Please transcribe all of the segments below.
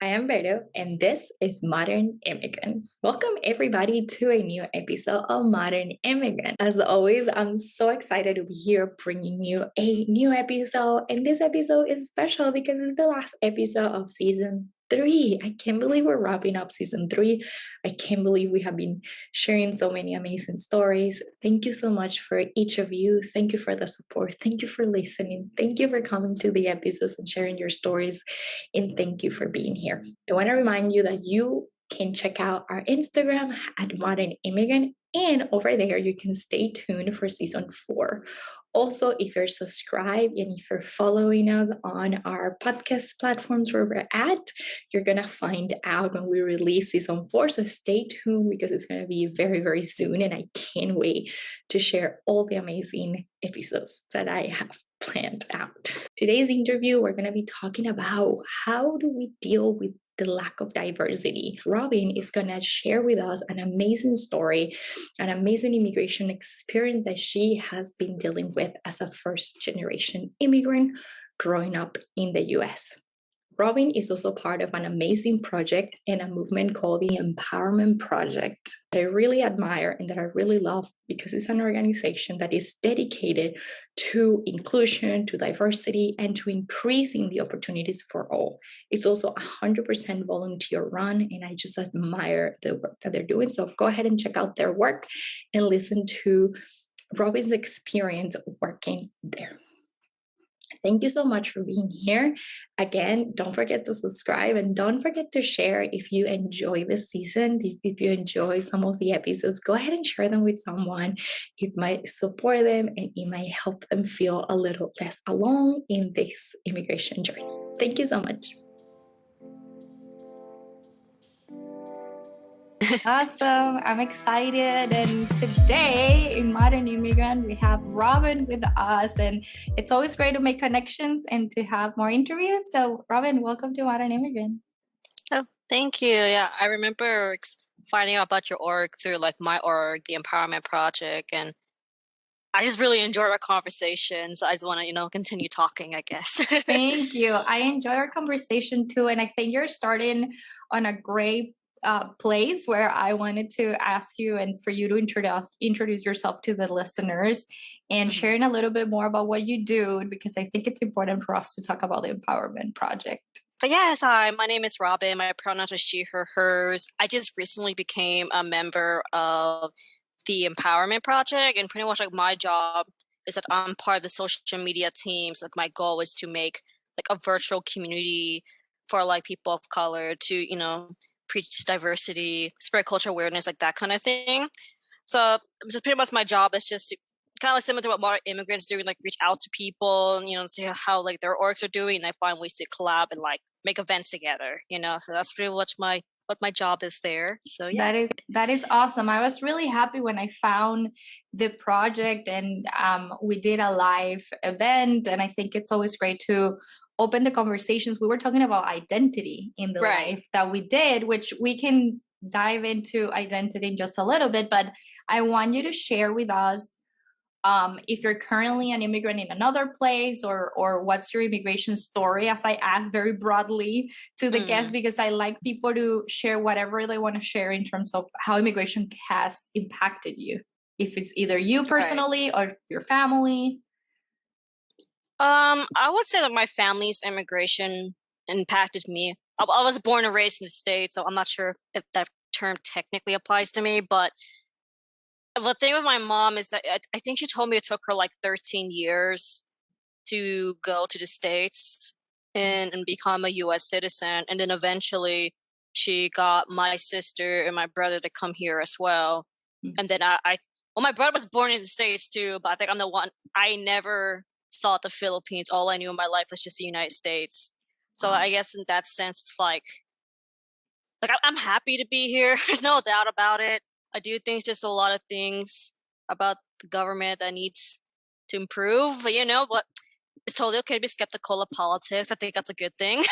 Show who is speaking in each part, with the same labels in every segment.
Speaker 1: I am Vero, and this is Modern Immigrant. Welcome, everybody, to a new episode of Modern Immigrant. As always, I'm so excited to be here bringing you a new episode. And this episode is special because it's the last episode of season 3. I can't believe we're wrapping up season 3. I can't believe we have been sharing so many amazing stories. Thank you so much for each of you. Thank you for the support. Thank you for listening. Thank you for coming to the episodes and sharing your stories. And thank you for being here. I want to remind you that you can check out our Instagram at Modern Immigrant. And over there, you can stay tuned for season 4. Also, if you're subscribed and if you're following us on our podcast platforms where we're at, you're going to find out when we release season 4. So stay tuned because it's going to be very, very soon. And I can't wait to share all the amazing episodes that I have planned out. Today's interview, we're going to be talking about how do we deal with the lack of diversity. Robbin is going to share with us an amazing story, an amazing immigration experience that she has been dealing with as a first-generation immigrant growing up in the US. Robbin is also part of an amazing project and a movement called the Empowerment Project that I really admire and that I really love because it's an organization that is dedicated to inclusion, to diversity, and to increasing the opportunities for all. It's also 100% volunteer run, and I just admire the work that they're doing. So go ahead and check out their work and listen to Robbin's experience working there. Thank you so much for being here. Again, don't forget to subscribe and don't forget to share if you enjoy this season. If you enjoy some of the episodes, go ahead and share them with someone. It might support them and it might help them feel a little less alone in this immigration journey. Thank you so much. Awesome. I'm excited. And today in Modern Immigrant, we have Robbin with us. And it's always great to make connections and to have more interviews. So, Robbin, welcome to Modern Immigrant.
Speaker 2: Oh, thank you. Yeah, I remember finding out about your org through like my org, the Empowerment Project. And I just really enjoy our conversations. I just want to, continue talking, I guess.
Speaker 1: Thank you. I enjoy our conversation too. And I think you're starting on a great place where I wanted to ask you and for you to introduce yourself to the listeners and sharing a little bit more about what you do, because I think it's important for us to talk about the Empowerment Project.
Speaker 2: But yes, hi, my name is Robbin. My pronouns are she, her, hers. I just recently became a member of the Empowerment Project, and pretty much like my job is that I'm part of the social media team. So like my goal is to make like a virtual community for like people of color to, preach diversity, spread cultural awareness, like that kind of thing. So pretty much my job is just to, kind of like similar to what Modern Immigrants do, like reach out to people, and, see how like their orgs are doing, and I find ways to collab and like make events together, So that's pretty much what my job is there. So yeah.
Speaker 1: That is awesome. I was really happy when I found the project and we did a live event, and I think it's always great to open the conversations. We were talking about identity in the live that we did, which we can dive into identity in just a little bit, but I want you to share with us if you're currently an immigrant in another place or what's your immigration story, as I asked very broadly to the guests, because I like people to share whatever they want to share in terms of how immigration has impacted you, if it's either you personally or your family.
Speaker 2: I would say that my family's immigration impacted me. I was born and raised in the States, so I'm not sure if that term technically applies to me, but the thing with my mom is that I think she told me it took her like 13 years to go to the States and become a U.S. citizen. And then eventually she got my sister and my brother to come here as well. And then my brother was born in the States too, but I think I'm the one, I never saw the Philippines. All I knew in my life was just the United States. So I guess in that sense, it's like I'm happy to be here. There's no doubt about it. I do think there's a lot of things about the government that needs to improve, but but it's totally okay to be skeptical of politics. I think that's a good thing.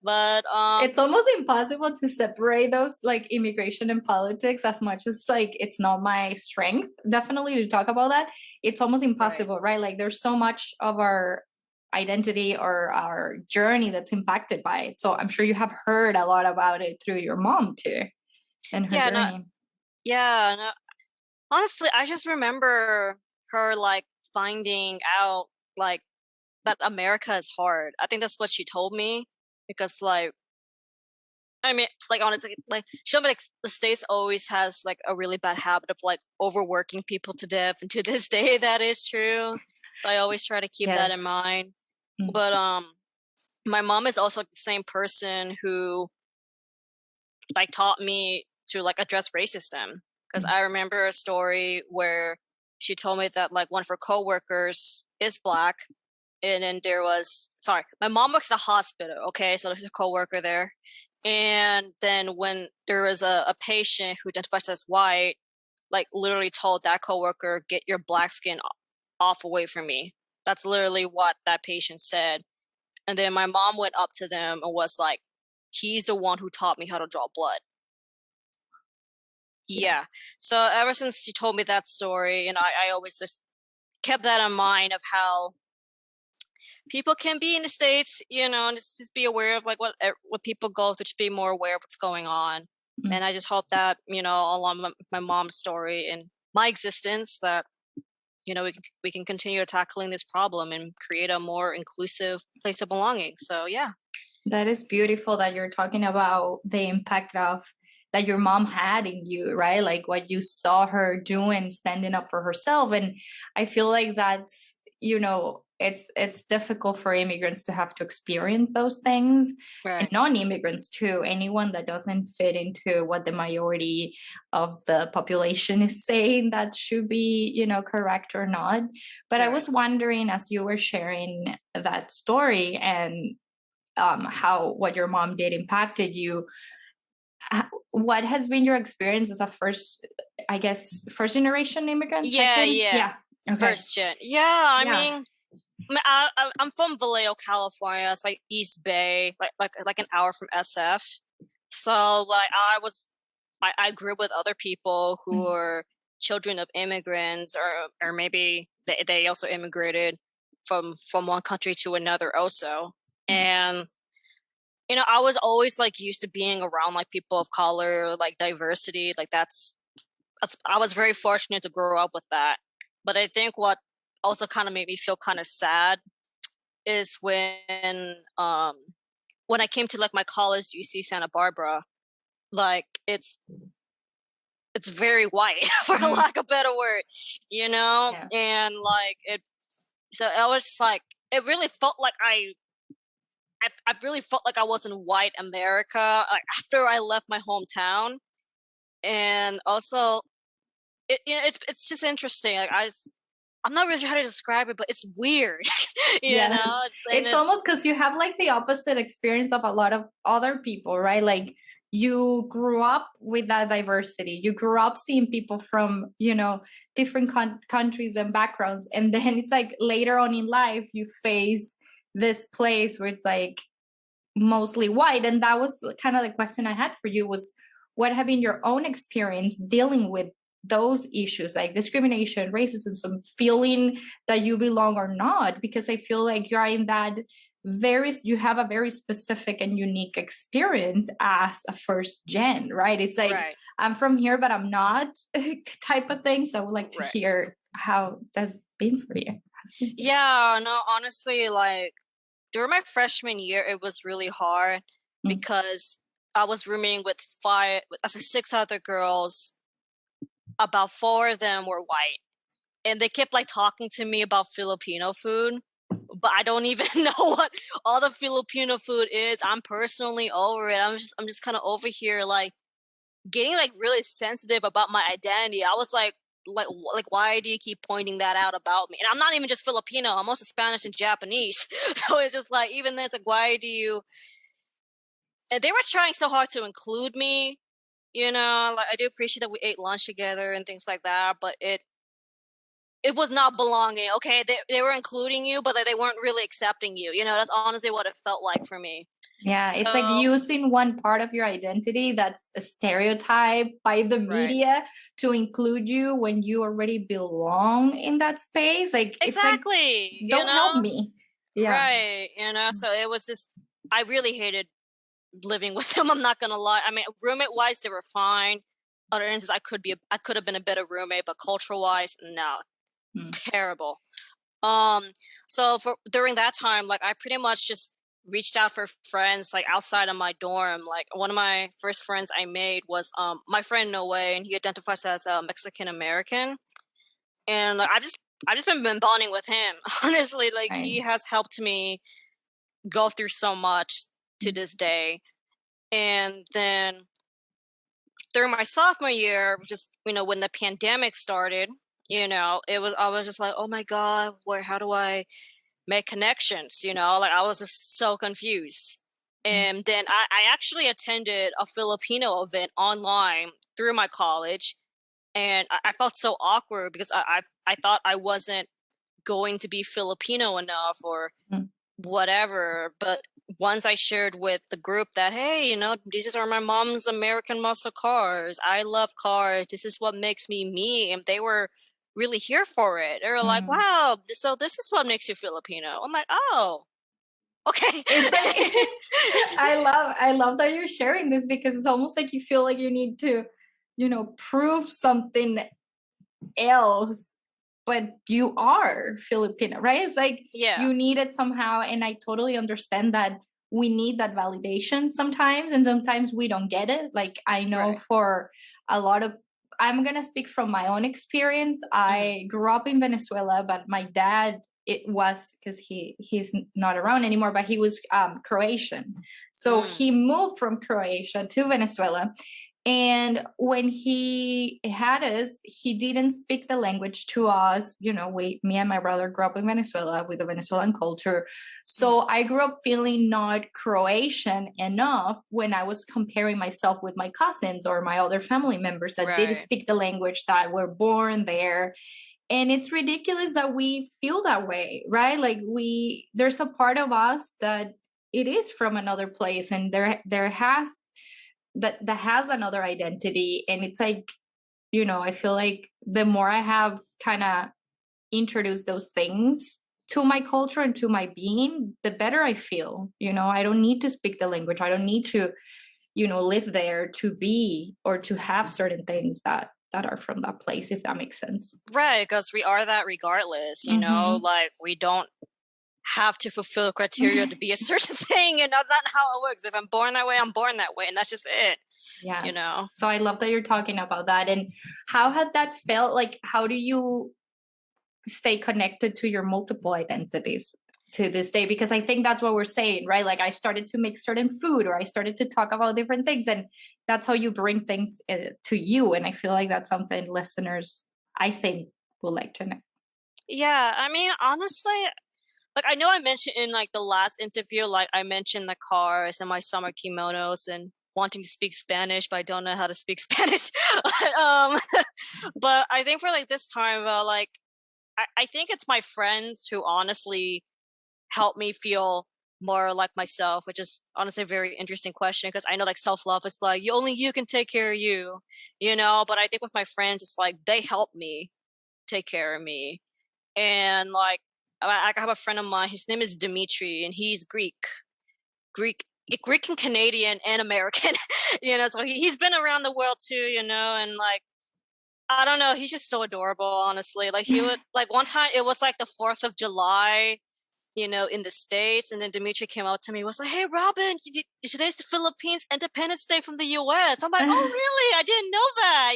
Speaker 2: But
Speaker 1: it's almost impossible to separate those, like immigration and politics, as much as like it's not my strength definitely to talk about that. It's almost impossible, right? Like there's so much of our identity or our journey that's impacted by it. So I'm sure you have heard a lot about it through your mom too and her
Speaker 2: Yeah, no,
Speaker 1: journey.
Speaker 2: yeah, no. Honestly, I just remember her like finding out like that America is hard. I think that's what she told me because like I mean, like honestly, like she told me like the States always has like a really bad habit of like overworking people to death, and to this day that is true. So I always try to keep that in
Speaker 1: Yes.
Speaker 2: mind.
Speaker 1: Mm,
Speaker 2: But my mom is also like, the same person who like taught me to like address racism because
Speaker 1: mm,
Speaker 2: I remember a story where she told me that like one of her coworkers is black, and then there was sorry, my mom works at a hospital, okay, so there's a coworker there, and then when there was a patient who identifies as white, like literally told that coworker, "Get your black skin off away from me." That's literally what that patient said. And then my mom went up to them and was like, "He's the one who taught me how to draw blood."
Speaker 1: yeah.
Speaker 2: Yeah. So ever since she told me that story, and I always just kept that in mind of how people can be in the States, and just be aware of like what people go through, to be more aware of what's going on.
Speaker 1: Mm.
Speaker 2: And I just hope that, along with my mom's story and my existence, that we can continue tackling this problem and create a more inclusive place of belonging. So yeah.
Speaker 1: That is beautiful that you're talking about the impact of that your mom had in you, right? Like what you saw her doing, standing up for herself. And I feel like that's, it's difficult for immigrants to have to experience those things, and
Speaker 2: Right.
Speaker 1: non-immigrants too, anyone that doesn't fit into what the majority of the population is saying that should be, correct or not. But I
Speaker 2: Right.
Speaker 1: was wondering, as you were sharing that story and how what your mom did impacted you, what has been your experience as a first generation immigrant check
Speaker 2: Yeah,
Speaker 1: in?
Speaker 2: yeah.
Speaker 1: Yeah. Okay.
Speaker 2: First gen. Yeah, I
Speaker 1: Yeah.
Speaker 2: mean, I'm from Vallejo, California. It's like East Bay, like an hour from SF. So like I grew up with other people who
Speaker 1: Mm,
Speaker 2: were children of immigrants, or maybe they also immigrated from one country to another also.
Speaker 1: mm,
Speaker 2: And I was always like used to being around like people of color, like diversity, like that's I was very fortunate to grow up with that. But I think what also kind of made me feel kind of sad is when I came to like my college, UC Santa Barbara, like it's very white for
Speaker 1: mm,
Speaker 2: lack of a better word,
Speaker 1: yeah.
Speaker 2: and like it. So I was just like, it really felt like I really felt like I was in white America, like after I left my hometown, and also it's just interesting. Like I'm not really sure how to describe it, but it's weird,
Speaker 1: Yes.
Speaker 2: It's and
Speaker 1: It's
Speaker 2: it's
Speaker 1: almost because you have like the opposite experience of a lot of other people, right? Like you grew up with that diversity. You grew up seeing people from, different countries and backgrounds. And then it's like later on in life, you face this place where it's like mostly white. And that was kind of the question I had for you was, what have been your own experience dealing with those issues like discrimination, racism, some feeling that you belong or not? Because I feel like you're in that you have a very specific and unique experience as a first gen, right? It's like
Speaker 2: right,
Speaker 1: I'm from here but I'm not type of thing. So I would like to
Speaker 2: right.
Speaker 1: hear how that's been for you. Has been for you.
Speaker 2: Yeah, no, honestly, like during my freshman year, it was really hard
Speaker 1: Mm,
Speaker 2: because I was rooming with six other girls. About four of them were white, and they kept like talking to me about Filipino food, but I don't even know what all the Filipino food is. I'm personally over it. I'm just kind of over here like getting like really sensitive about my identity. I was like why do you keep pointing that out about me? And I'm not even just Filipino. I'm also Spanish and Japanese. So it's just like even then it's like why do you? And they were trying so hard to include me. Like I do appreciate that we ate lunch together and things like that, but it was not belonging. Okay, they were including you, but they weren't really accepting you. That's honestly what it felt like for me.
Speaker 1: yeah, it's like
Speaker 2: So
Speaker 1: using one part of your identity that's a stereotype by the
Speaker 2: right,
Speaker 1: media to include you when you already belong in that space. Like it's like,
Speaker 2: exactly.
Speaker 1: don't help me. Yeah.
Speaker 2: Right. So it was just, I really hated living with them. I'm not gonna lie. I mean, roommate wise, they were fine. Other instances, I could have been a better roommate, but cultural wise, no,
Speaker 1: Mm.
Speaker 2: terrible. So for during that time, like I pretty much just reached out for friends like outside of my dorm. Like one of my first friends I made was my friend Noe, and he identifies as a Mexican American. And like I just been bonding with him. Honestly, like
Speaker 1: Right.
Speaker 2: he has helped me go through so much to this day. And then during my sophomore year, just when the pandemic started, I was just like, oh my god, where how do I make connections? Like I was just so confused.
Speaker 1: Mm.
Speaker 2: And then I actually attended a Filipino event online through my college, and I felt so awkward because I thought I wasn't going to be Filipino enough or
Speaker 1: Mm.
Speaker 2: whatever. But once I shared with the group that, hey, these are my mom's American muscle cars. I love cars. This is what makes me me. And they were really here for it. They were like,
Speaker 1: Mm.
Speaker 2: wow, so this is what makes you Filipino. I'm like, oh, okay.
Speaker 1: It's like I love that you're sharing this because it's almost like you feel like you need to, prove something else, but you are Filipino, right? It's like
Speaker 2: Yeah,
Speaker 1: you need it somehow. And I totally understand that we need that validation sometimes, and sometimes we don't get it. Like I know
Speaker 2: right.
Speaker 1: for a lot of, I'm gonna speak from my own experience.
Speaker 2: Mhm.
Speaker 1: I grew up in Venezuela, but my dad, it was because he's not around anymore, but he was Croatian. So
Speaker 2: Mm,
Speaker 1: he moved from Croatia to Venezuela, and when he had us, he didn't speak the language to us. Me and my brother grew up in Venezuela with the Venezuelan culture. So
Speaker 2: mhm.
Speaker 1: I grew up feeling not Croatian enough when I was comparing myself with my cousins or my other family members that did
Speaker 2: Right.
Speaker 1: speak the language, that were born there. And it's ridiculous that we feel that way, right? Like there's a part of us that it is from another place, and there has that has another identity. And it's like, I feel like the more I have kind of introduced those things to my culture and to my being, the better I feel. I don't need to speak the language. I don't need to, live there to be or to have certain things that are from that place, if that makes sense.
Speaker 2: Right, because we are that regardless,
Speaker 1: Mm-hmm.
Speaker 2: like we don't have to fulfill criteria to be a certain thing, and that's not how it works. If I'm born that way, I'm born that way, and that's just it, you know.
Speaker 1: Yes. So I love that you're talking about that. And how had that felt? Like, how do you stay connected to your multiple identities to this day? Because I think that's what we're saying, right? Like I started to make certain food, or I started to talk about different things, and that's how you bring things to you. And I feel like that's something listeners, I think, will like to know.
Speaker 2: Yeah, I mean, honestly, like I know I mentioned in like the last interview, like I mentioned the cars and my summer kimonos and wanting to speak Spanish, but I don't know how to speak Spanish. um, but I think for like this time, like I think it's my friends who honestly help me feel more like myself, which is honestly a very interesting question because I know like self love is like you only you can take care of you. But I think with my friends, it's like they help me take care of me, and like I have a friend of mine. His name is Dimitri, and he's Greek. Greek and Canadian and American, so he's been around the world too, and like I don't know, he's just so adorable, honestly. Like he would like one time it was like the 4th of July, in the States. And then Dimitri came out to me, was like, hey, Robin, today's the Philippines Independence Day from the US. I'm like, oh, really? I didn't know that.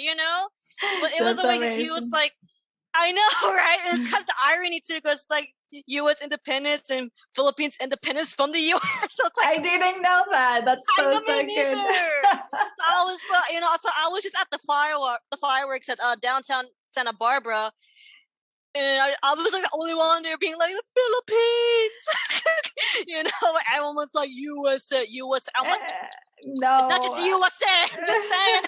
Speaker 2: But it was
Speaker 1: That's
Speaker 2: always, he was
Speaker 1: amazing.
Speaker 2: like, I know, right? And it's kind of the irony too, because like US independence and Philippines independence from the US. So it's
Speaker 1: I
Speaker 2: like,
Speaker 1: didn't know that. That's
Speaker 2: I
Speaker 1: so
Speaker 2: know me
Speaker 1: so good.
Speaker 2: neither. So I was, so I was just at the fireworks at downtown Santa Barbara, and I was like the only one there being like the Philippines. Like, everyone was like USA, USA. I'm like, it's not just
Speaker 1: No.
Speaker 2: the USA. I'm just saying.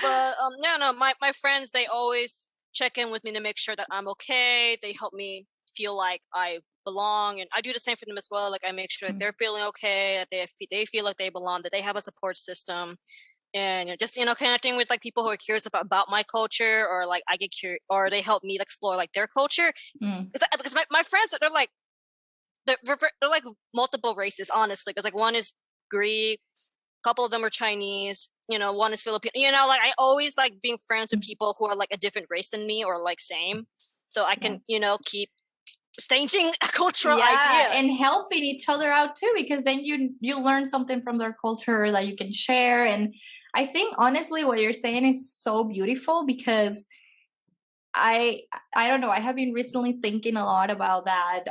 Speaker 2: But yeah, no, my friends, they always check in with me to make sure that I'm okay. They help me feel like I belong, and I do the same for them as well. Like I make sure that they're feeling okay, that they feel like they belong, that they have a support system, and just connecting with like people who are curious about my culture, or like I get curious, or they help me explore like their culture,
Speaker 1: Mm.
Speaker 2: because my friends, they're like they're like multiple races, honestly, because like one is Greek, a couple of them are Chinese, one is Filipino. Like I always like being friends with people who are like a different race than me or like same, so I can
Speaker 1: Yes.
Speaker 2: keep exchanging cultural
Speaker 1: Yeah,
Speaker 2: ideas
Speaker 1: and helping each other out too, because then you learn something from their culture that you can share. And I think honestly what you're saying is so beautiful, because I don't know, I have been recently thinking a lot about that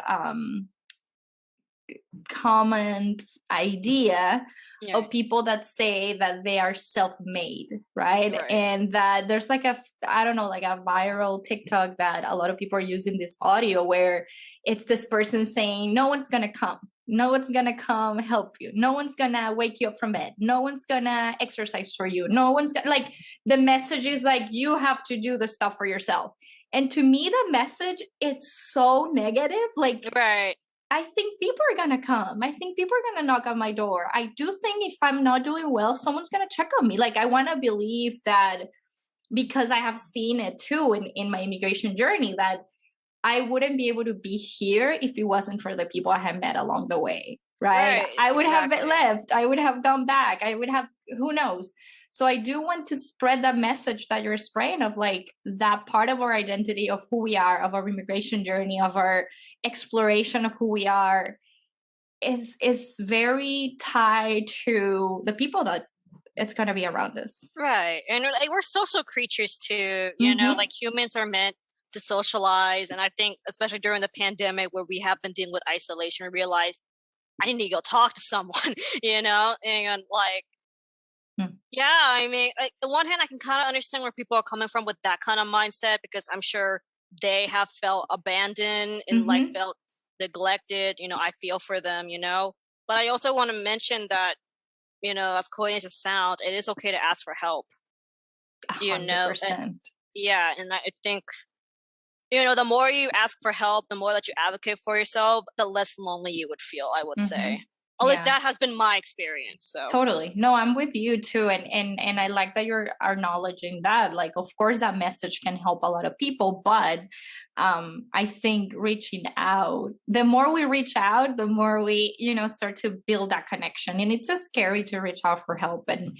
Speaker 1: common idea
Speaker 2: Yeah.
Speaker 1: of people that say that they are self-made, right?
Speaker 2: Right.
Speaker 1: And that there's like I don't know, like a viral TikTok that a lot of people are using this audio where it's this person saying, no one's gonna come. No one's gonna come help you. No one's gonna wake you up from bed. No one's gonna exercise for you. No one's gonna, like, the message is like, you have to do the stuff for yourself. And to me, the message, it's so negative. Like,
Speaker 2: Right.
Speaker 1: I think people are gonna come. I think people are gonna knock on my door. I do think if I'm not doing well, someone's gonna check on me. Like, I wanna believe that, because I have seen it too in my immigration journey, that I wouldn't be able to be here if it wasn't for the people I have met along the way, right?
Speaker 2: Right.
Speaker 1: I would have
Speaker 2: Exactly.
Speaker 1: left. I would have gone back. I would have, who knows? So I do want to spread that message that you're spraying, of like that part of our identity, of who we are, of our immigration journey, of our exploration of who we are, is very tied to the people that it's going to be around us.
Speaker 2: Right. And like, we're social creatures too,
Speaker 1: Mhm.
Speaker 2: like humans are meant to socialize. And I think, especially during the pandemic where we have been dealing with isolation, we realized I need to go talk to someone, and like,
Speaker 1: Mm.
Speaker 2: yeah, I mean, like, on one hand, I can kind of understand where people are coming from with that kind of mindset, because I'm sure they have felt abandoned and like
Speaker 1: Mhm.
Speaker 2: felt neglected. I feel for them, but I also want to mention that, as corny as it sounds, it is okay to ask for help,
Speaker 1: hundred
Speaker 2: and
Speaker 1: percent.
Speaker 2: yeah, and I think, the more you ask for help, the more that you advocate for yourself, the less lonely you would feel, I would say.
Speaker 1: Mhm.
Speaker 2: At least
Speaker 1: Yeah.
Speaker 2: that has been my experience. So
Speaker 1: Totally. No, I'm with you too. And I like that you're acknowledging that. Like, of course that message can help a lot of people, but I think reaching out, the more we reach out, the more we, start to build that connection. And it's just scary to reach out for help. And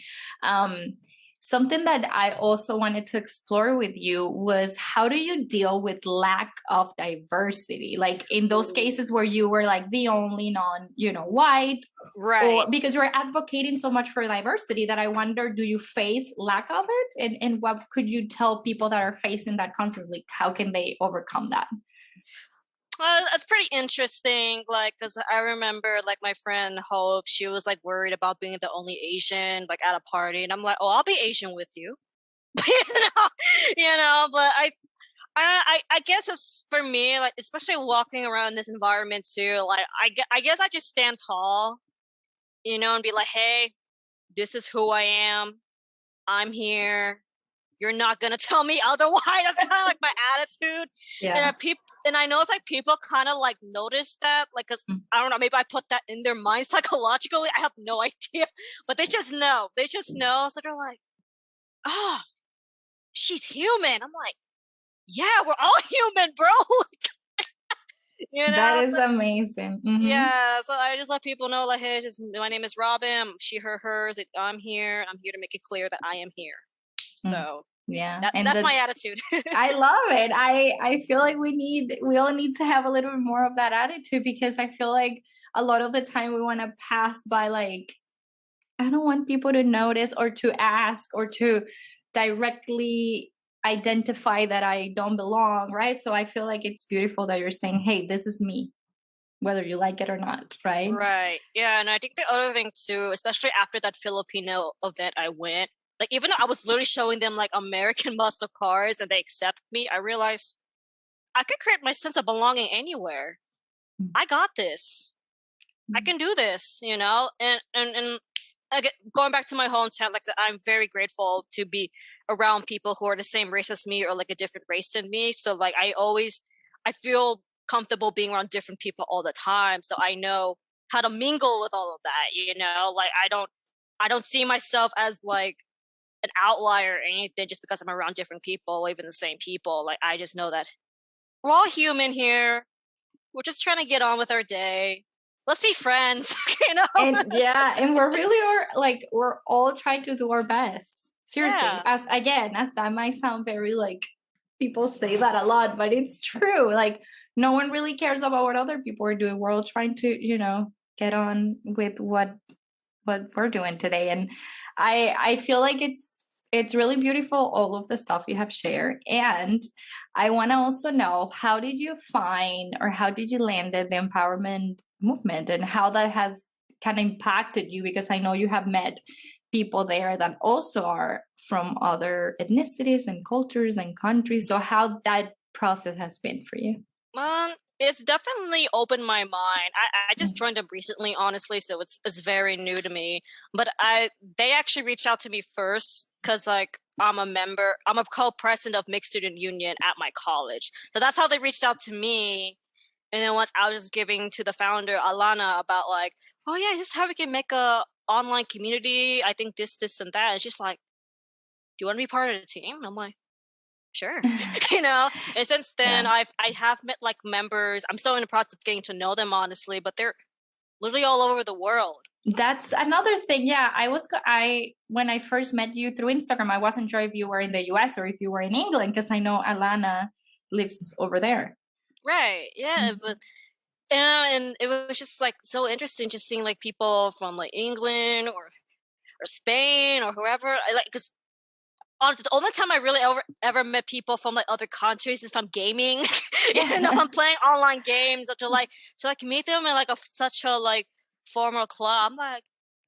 Speaker 1: something that I also wanted to explore with you was, how do you deal with lack of diversity? Like in those cases where you were like the only white,
Speaker 2: right.
Speaker 1: or because you're advocating so much for diversity, that I wonder, do you face lack of it? And what could you tell people that are facing that constantly? How can they overcome that?
Speaker 2: It's pretty interesting, like, because I remember, like, my friend Hope, she was, like, worried about being the only Asian, like, at a party, and I'm like, "Oh, I'll be Asian with you." You know? But I guess it's for me, like, especially walking around this environment too, like, I guess I just stand tall, and be like, "Hey, this is who I am. I'm here. You're not gonna tell me otherwise." That's kind of like my attitude.
Speaker 1: Yeah.
Speaker 2: And I know it's like people kind of like notice that, like, cause
Speaker 1: Mm.
Speaker 2: I don't know, maybe I put that in their mind psychologically. I have no idea, but they just know. They just know. So they're like, "Oh, she's human." I'm like, "Yeah, we're all human, bro."
Speaker 1: That is
Speaker 2: So
Speaker 1: amazing. Hmm.
Speaker 2: yeah, so I just let people know, like, "Hey, just my name is Robbin. She, her, hers. I'm here. I'm here to make it clear that I am here."
Speaker 1: Mm.
Speaker 2: So
Speaker 1: Yeah. And
Speaker 2: that's my attitude.
Speaker 1: I love it. I feel like we all need to have a little bit more of that attitude, because I feel like a lot of the time we want to pass by, like, I don't want people to notice or to ask or to directly identify that I don't belong, right? So I feel like it's beautiful that you're saying, "Hey, this is me, whether you like it or not," right?
Speaker 2: Right. Yeah, and I think the other thing too, especially after that Filipino event I went, like, even though I was literally showing them like American muscle cars and they accept me, I realized I could create my sense of belonging anywhere.
Speaker 1: Mm.
Speaker 2: I got this. I
Speaker 1: Mm.
Speaker 2: can do this, and again, going back to my hometown, like I said, I'm very grateful to be around people who are the same race as me or like a different race than me. So like I feel comfortable being around different people all the time. So I know how to mingle with all of that, like I don't see myself as like an outlier or anything just because I'm around different people, or even the same people. Like I just know that we're all human here. we're just trying to get on with our day. Let's be friends,
Speaker 1: And yeah, and we're really are like we're all trying to do our best. Seriously.
Speaker 2: Yeah.
Speaker 1: As that might sound very like people say that a lot, but it's true. Like no one really cares about what other people are doing. We're all trying to, get on with what we're doing today. And I feel like it's really beautiful, all of the stuff you have shared. And I want to also know, how did you find, or how did you land the empowerment movement, and how that has kind of impacted you? Because I know you have met people there that also are from other ethnicities and cultures and countries. So how that process has been for you?
Speaker 2: It's definitely opened my mind. I just joined them recently, honestly, so it's very new to me. But they actually reached out to me first because like I'm a co-president of Mixed Student Union at my college. So that's how they reached out to me. And then once I was just giving to the founder, Alana, about like, oh yeah, just how we can make a online community. I think this, and that. And she's like, do you want to be part of the team? And I'm like, sure. And since then
Speaker 1: Yeah.
Speaker 2: I have met like members. I'm still in the process of getting to know them, honestly, but they're literally all over the world.
Speaker 1: That's another thing. Yeah, when I first met you through Instagram, I wasn't sure if you were in the US or if you were in England, because I know Alana lives over there.
Speaker 2: Right. Yeah.
Speaker 1: Mhm.
Speaker 2: But and it was just like so interesting just seeing like people from like England or Spain or whoever. I like, because honestly, the only time I really ever met people from like other countries is from gaming. I'm playing online games, or to meet them in like such a like formal club. I'm like,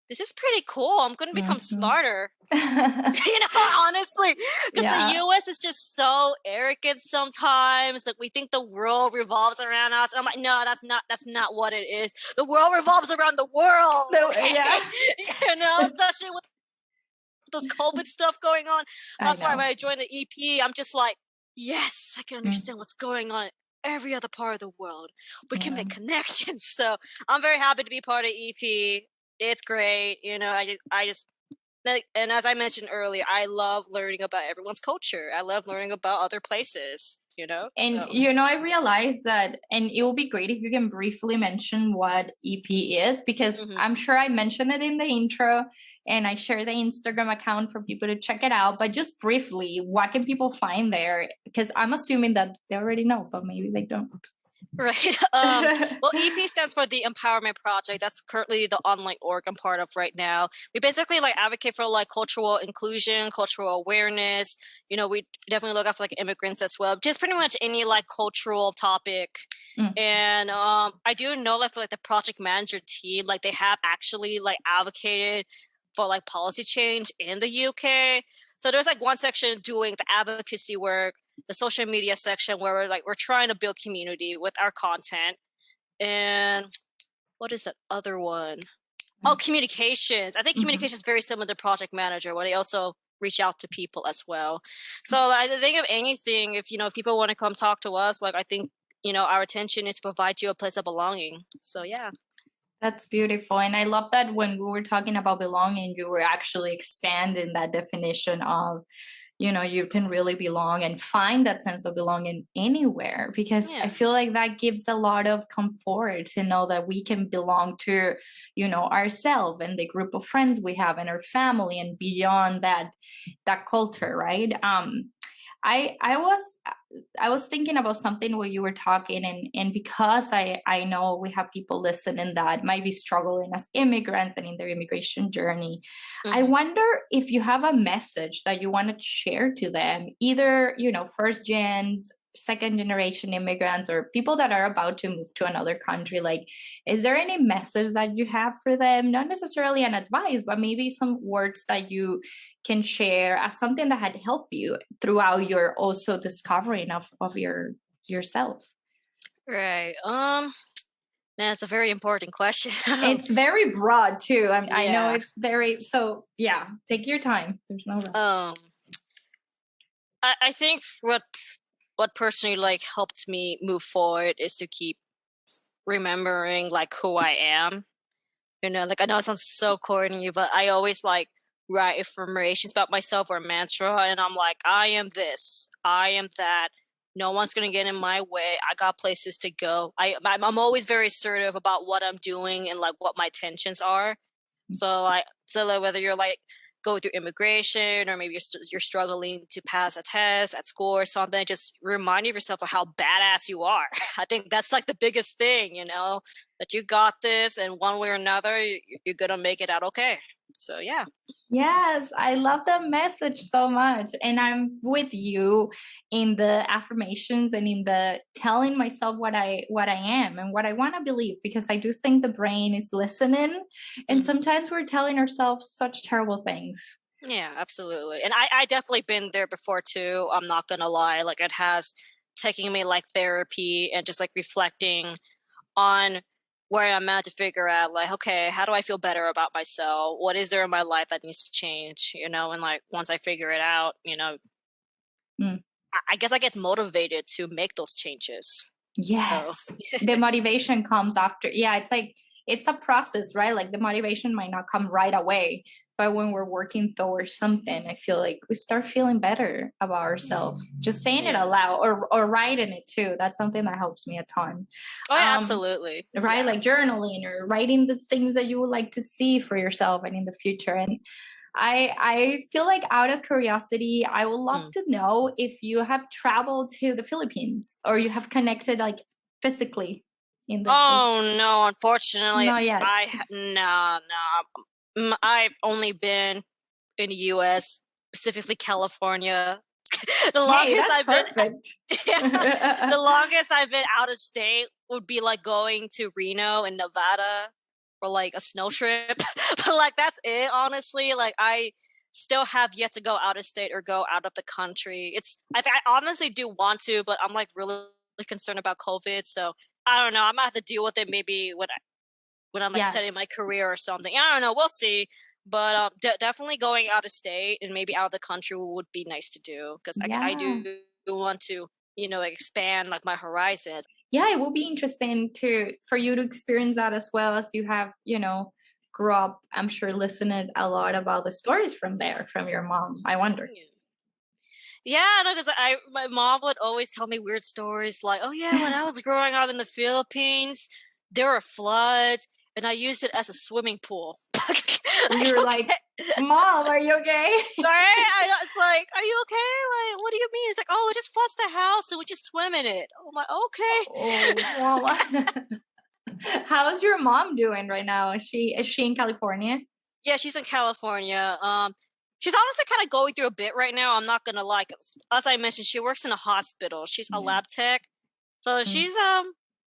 Speaker 2: this is pretty cool. I'm gonna become
Speaker 1: Mhm.
Speaker 2: smarter. Honestly, because the
Speaker 1: Yeah.
Speaker 2: U.S. is just so arrogant sometimes. Like we think the world revolves around us, and I'm like, no, that's not what it is. The world revolves around the world.
Speaker 1: So,
Speaker 2: Okay,
Speaker 1: yeah.
Speaker 2: especially with this COVID stuff going on.
Speaker 1: I
Speaker 2: That's why
Speaker 1: know.
Speaker 2: when I joined the EP, I'm just like, yes, I can
Speaker 1: Mm,
Speaker 2: understand what's going on in every other part of the world. We can
Speaker 1: yeah.
Speaker 2: make connections. So I'm very happy to be part of EP. It's great. I just and as I mentioned earlier, I love learning about everyone's culture. I love learning about other places.
Speaker 1: And
Speaker 2: So
Speaker 1: I realized that, and it will be great if you can briefly mention what EP is, because
Speaker 2: mhm.
Speaker 1: I'm sure I mentioned it in the intro and I share the Instagram account for people to check it out. But just briefly, what can people find there? Because I'm assuming that they already know, but maybe they don't.
Speaker 2: Right. Well, EP stands for the Empowerment Project. That's currently the online org I'm part of right now. We basically like advocate for like cultural inclusion, cultural awareness. We definitely look after like immigrants as well. Just pretty much any like cultural topic.
Speaker 1: Mm.
Speaker 2: And I do know like for like the project manager team, like they have actually like advocated for like policy change in the UK. So there's like one section doing the advocacy work, the social media section where we're trying to build community with our content. And what is the other one? Oh, communications. I think
Speaker 1: Mhm.
Speaker 2: communication is very similar to project manager, where they also reach out to people as well. So I think of anything, if people want to come talk to us, like I think our intention is to provide you a place of belonging. So yeah.
Speaker 1: That's beautiful. And I love that when we were talking about belonging, you were actually expanding that definition of, you can really belong and find that sense of belonging anywhere, because I
Speaker 2: Yeah.
Speaker 1: feel like that gives a lot of comfort to know that we can belong to, ourselves and the group of friends we have and our family and beyond that culture, right? I was thinking about something while you were talking, and because I know we have people listening that might be struggling as immigrants and in their immigration journey. I
Speaker 2: Hmm.
Speaker 1: wonder if you have a message that you want to share to them, either first gen, second generation immigrants, or people that are about to move to another country. Like, is there any message that you have for them? Not necessarily an advice, but maybe some words that you can share as something that had helped you throughout your also discovering of yourself.
Speaker 2: Right. Man, it's a very important question.
Speaker 1: It's very broad too. I know
Speaker 2: Yeah.
Speaker 1: it's very, so yeah, take your time, there's no rush.
Speaker 2: Um, I think what personally like helped me move forward is to keep remembering like who I am. Like I know it sounds so corny, but I always like write affirmations about myself or mantra, and I'm like, I am this, I am that, No one's going to get in my way. I got places to go. I'm always very assertive about what I'm doing and like what my intentions are. So whether you're like going through immigration, or maybe you're struggling to pass a test at school or something, just remind yourself of how badass you are. I think that's like the biggest thing, that you got this, and one way or another, you're going to make it out okay. So yeah.
Speaker 1: Yes, I love that message so much. And I'm with you in the affirmations and in the telling myself what I am and what I want to believe, because I do think the brain is listening, and sometimes we're telling ourselves such terrible things.
Speaker 2: Yeah, absolutely. And I definitely been there before too. I'm not gonna lie. Like, it has taken me like therapy and just like reflecting on where I'm at to figure out like, okay, how do I feel better about myself? What is there in my life that needs to change? And like once I figure it out,
Speaker 1: Mm.
Speaker 2: I guess I get motivated to make those changes.
Speaker 1: Yes.
Speaker 2: So
Speaker 1: The motivation comes after. Yeah, it's like it's a process, right? Like the motivation might not come right away, but when we're working towards something, I feel like we start feeling better about ourselves. Just saying it aloud or writing it too. That's something that helps me a ton.
Speaker 2: Oh yeah, absolutely.
Speaker 1: Right?
Speaker 2: Yeah.
Speaker 1: Like journaling or writing the things that you would like to see for yourself and in the future. And I feel like, out of curiosity, I would love to know if you have traveled to the Philippines or you have connected like physically in the place.
Speaker 2: Oh no, unfortunately,
Speaker 1: Not yet.
Speaker 2: no. I've only been in the U.S., specifically California. The longest I've
Speaker 1: perfect.
Speaker 2: the longest I've been out of state would be like going to Reno in Nevada for like a snow trip. But like that's it, honestly. Like I still have yet to go out of state or go out of the country. I honestly do want to, but I'm like really concerned about COVID. So I don't know. I'm gonna have to deal with it maybe when I'm like setting my career or something. I don't know. We'll see. But definitely going out of state and maybe out of the country would be nice to do, because I do want to, expand like my horizons.
Speaker 1: Yeah, it will be interesting for you to experience that as well, as you have, grew up, I'm sure, listening a lot about the stories from your mom. I wonder.
Speaker 2: Yeah, no, because my mom would always tell me weird stories like, oh yeah, when I was growing up in the Philippines, there were floods, and I used it as a swimming pool.
Speaker 1: You're like, Mom, are you okay?
Speaker 2: Right? It's like, are you okay? Like, what do you mean? It's like, oh, it just floods the house and we just swim in it. I'm like, okay.
Speaker 1: Oh, how's your mom doing right now? Is she in California?
Speaker 2: Yeah, she's in California. She's honestly kind of going through a bit right now. I'm not gonna lie. As I mentioned, she works in a hospital. She's a lab tech, so she's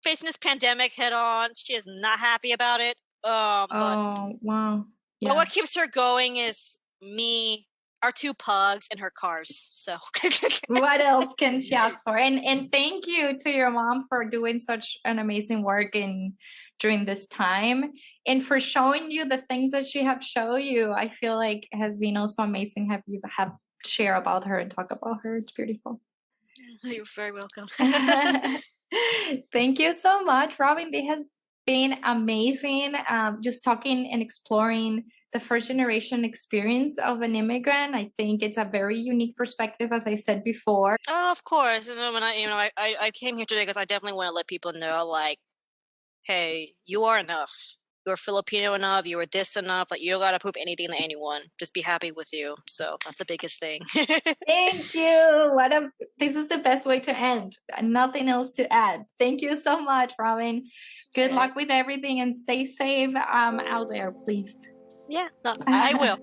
Speaker 2: facing this pandemic head on. She is not happy about it.
Speaker 1: Oh, wow.
Speaker 2: Yeah. But what keeps her going is me, our 2 pugs, and her cars. So
Speaker 1: what else can she ask for? And thank you to your mom for doing such an amazing work during this time, and for showing you the things that she have shown you. I feel like it has been also amazing have you share about her and talk about her. It's beautiful.
Speaker 2: You're very welcome.
Speaker 1: Thank you so much, Robbin. It has been amazing, just talking and exploring the first generation experience of an immigrant. I think it's a very unique perspective, as I said before.
Speaker 2: Oh, of course. And when I came here today because I definitely want to let people know, like, hey, you are enough. You're Filipino enough. You are this enough. Like, you don't gotta prove anything to anyone. Just be happy with you. So that's the biggest thing.
Speaker 1: Thank you. This is the best way to end. Nothing else to add. Thank you so much, Robbin. Good luck with everything and stay safe out there, please.
Speaker 2: Yeah, no, I will.